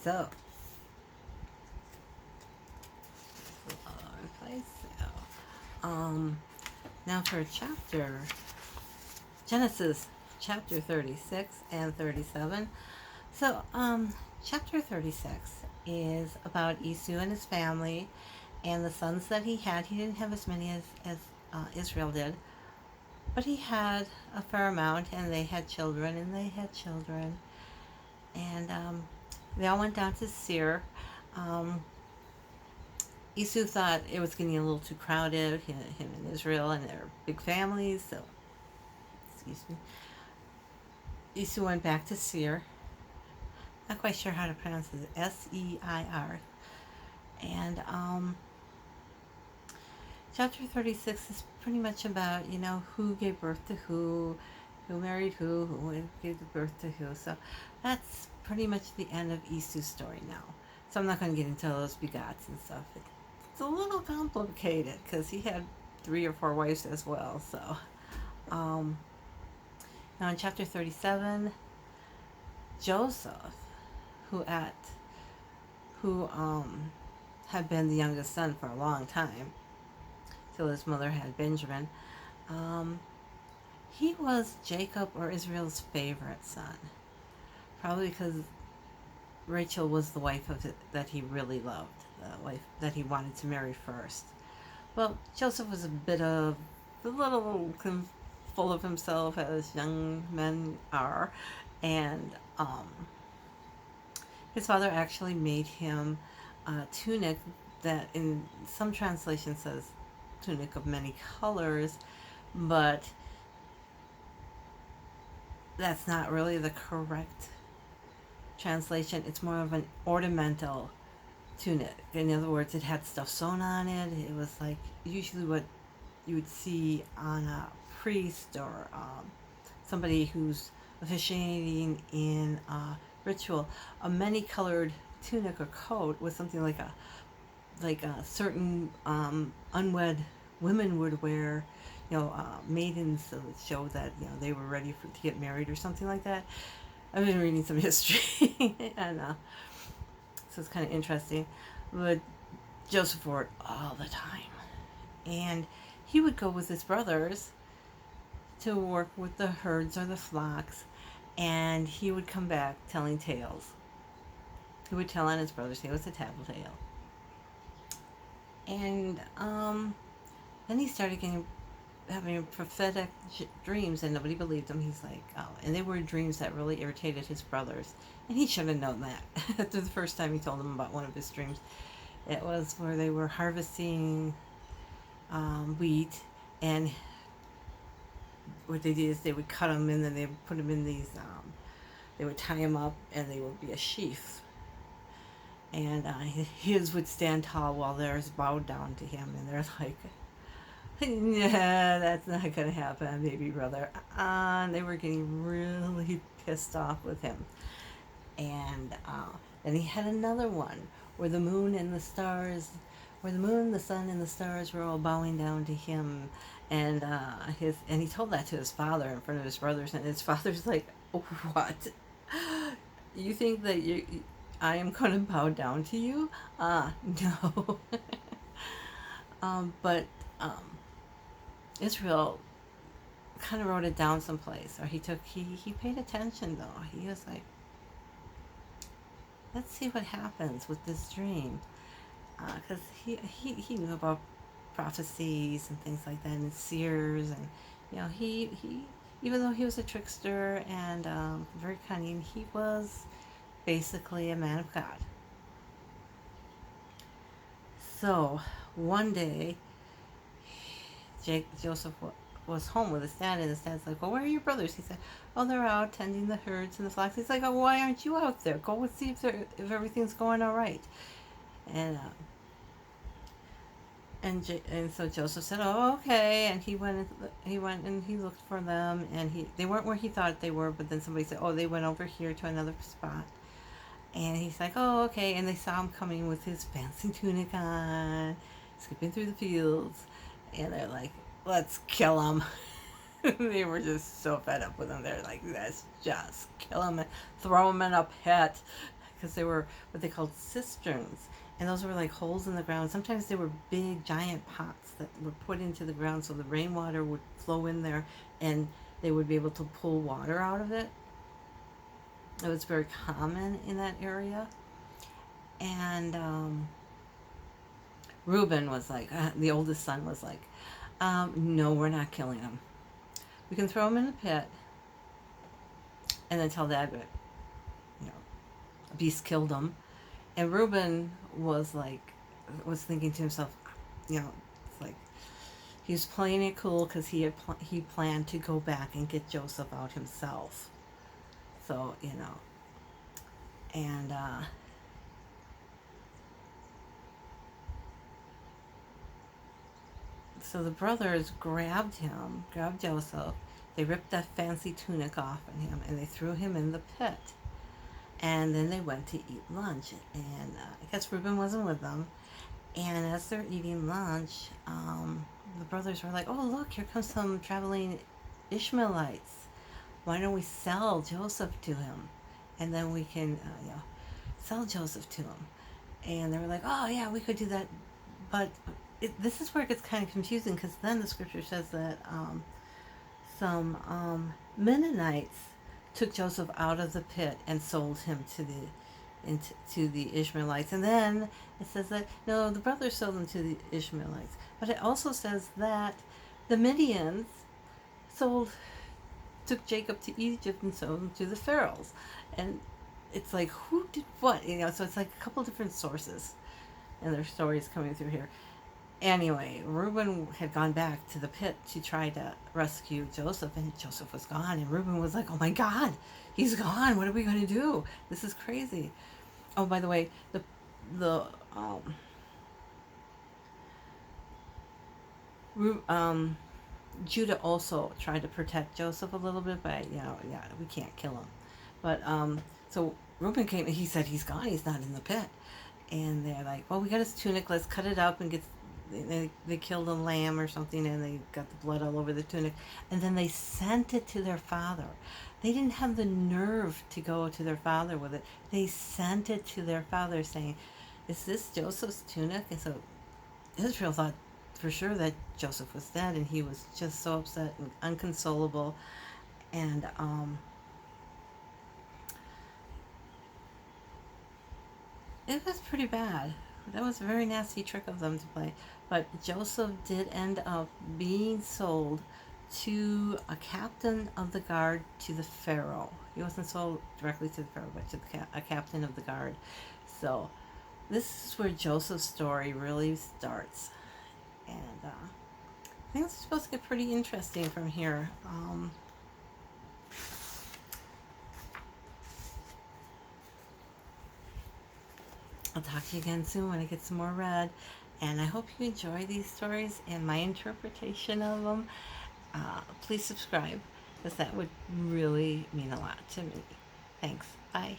So, place. Um, Now for Genesis chapter 36 and 37. So, chapter 36 is about Esau and his family and the sons that he had. He didn't have as many as Israel did, but he had a fair amount, and they had children, and they had children. And they all went down to Seir. Um, Esau thought it was getting a little too crowded, him and Israel, and their big families. So, excuse me. Esau went back to Seir. Not quite sure how to pronounce it. Seir. And chapter 36 is pretty much about, who gave birth to who married who gave birth to who. So that's pretty much the end of Esau's story now. So I'm not going to get into those begots and stuff. It's a little complicated because he had 3 or 4 wives as well. So now in chapter 37, Joseph, who had been the youngest son for a long time, till his mother had Benjamin. He was Jacob or Israel's favorite son, probably because Rachel was the wife that he really loved, the wife that he wanted to marry first. Well, Joseph was a little full of himself, as young men are, and his father actually made him a tunic that in some translation says tunic of many colors, but that's not really the correct translation. It's more of an ornamental tunic. In other words, it had stuff sewn on it. It was like usually what you would see on a priest or somebody who's officiating in a ritual. A many-colored tunic or coat was something like a certain unwed women would wear, maidens to show that they were ready to get married or something like that. I've been reading some history, and so it's kind of interesting. But Joseph wore it all the time, and he would go with his brothers to work with the herds or the flocks, and he would come back telling tales. He would tell on his brothers. He was a tattletale. And then he started having prophetic dreams, and nobody believed him. He's like, oh, and they were dreams that really irritated his brothers, and he should have known that. After the first time he told them about one of his dreams, it was where they were harvesting wheat, and what they did is they would cut them, and then they would put them in these, they would tie them up, and they would be a sheaf. And his would stand tall while theirs bowed down to him, and they're like, yeah, that's not going to happen, baby brother. And they were getting really pissed off with him. And then he had another one where the moon and the stars, where the moon, the sun, and the stars were all bowing down to him. And he told that to his father in front of his brothers, and his father's like, what? You think that I am going to bow down to you? No. But Israel kind of wrote it down someplace, or he paid attention though. He was like, let's see what happens with this dream, because he knew about prophecies and things like that, and seers, and he even though he was a trickster and very cunning, he was basically a man of God. So one day Joseph was home with his dad, and his dad's like, well, where are your brothers? He said, oh, they're out tending the herds and the flocks. He's like, oh, why aren't you out there? Go and see if everything's going all right. And so Joseph said, oh, okay. And he went and he looked for them, and they weren't where he thought they were, but then somebody said, oh, they went over here to another spot. And he's like, oh, okay. And they saw him coming with his fancy tunic on, skipping through the fields. And they're like, let's kill him. They were just so fed up with him. They're like, let's just kill him and throw him in a pit, because they were what they called cisterns, and those were like holes in the ground. Sometimes they were big giant pots that were put into the ground so the rainwater would flow in there, and they would be able to pull water out of it. It was very common in that area. And Reuben was like, the oldest son was like, no, we're not killing him. We can throw him in the pit and then tell Dad that, you know, a beast killed him. And Reuben was like, was thinking to himself, you know, it's like he was playing it cool because he planned to go back and get Joseph out himself. So, you know, and so the brothers grabbed Joseph. They ripped that fancy tunic off of him and they threw him in the pit. And then they went to eat lunch. And I guess Reuben wasn't with them. And as they're eating lunch, the brothers were like, oh, look, here comes some traveling Ishmaelites. Why don't we sell Joseph to him? And then we can, sell Joseph to him. And they were like, oh, yeah, we could do that. But this is where it gets kind of confusing, because then the scripture says that some Mennonites took Joseph out of the pit and sold him to the Ishmaelites. And then it says that, no, the brothers sold him to the Ishmaelites. But it also says that the Midians took Jacob to Egypt and sold him to the Pharaohs. And it's like, who did what? You know, so it's like a couple different sources and their stories coming through here. Anyway, Reuben had gone back to the pit to try to rescue Joseph, and Joseph was gone. And Reuben was like, oh my God, he's gone. What are we going to do? This is crazy. Oh, by the way, Judah also tried to protect Joseph a little bit, but we can't kill him. But so Reuben came and he said he's gone. He's not in the pit. And they're like, well, we got his tunic. Let's cut it up and get. They killed a lamb or something, and they got the blood all over the tunic, and then they sent it to their father. They didn't have the nerve to go to their father with it. They sent it to their father saying, is this Joseph's tunic? And so Israel thought for sure that Joseph was dead, and he was just so upset and unconsolable. And it was pretty bad. That was a very nasty trick of them to play. But Joseph did end up being sold to a captain of the guard to the Pharaoh. He wasn't sold directly to the Pharaoh, but to a captain of the guard. So this is where Joseph's story really starts. And things are supposed to get pretty interesting from here. I'll talk to you again soon when I get some more read. And I hope you enjoy these stories and my interpretation of them. Please subscribe, because that would really mean a lot to me. Thanks. Bye.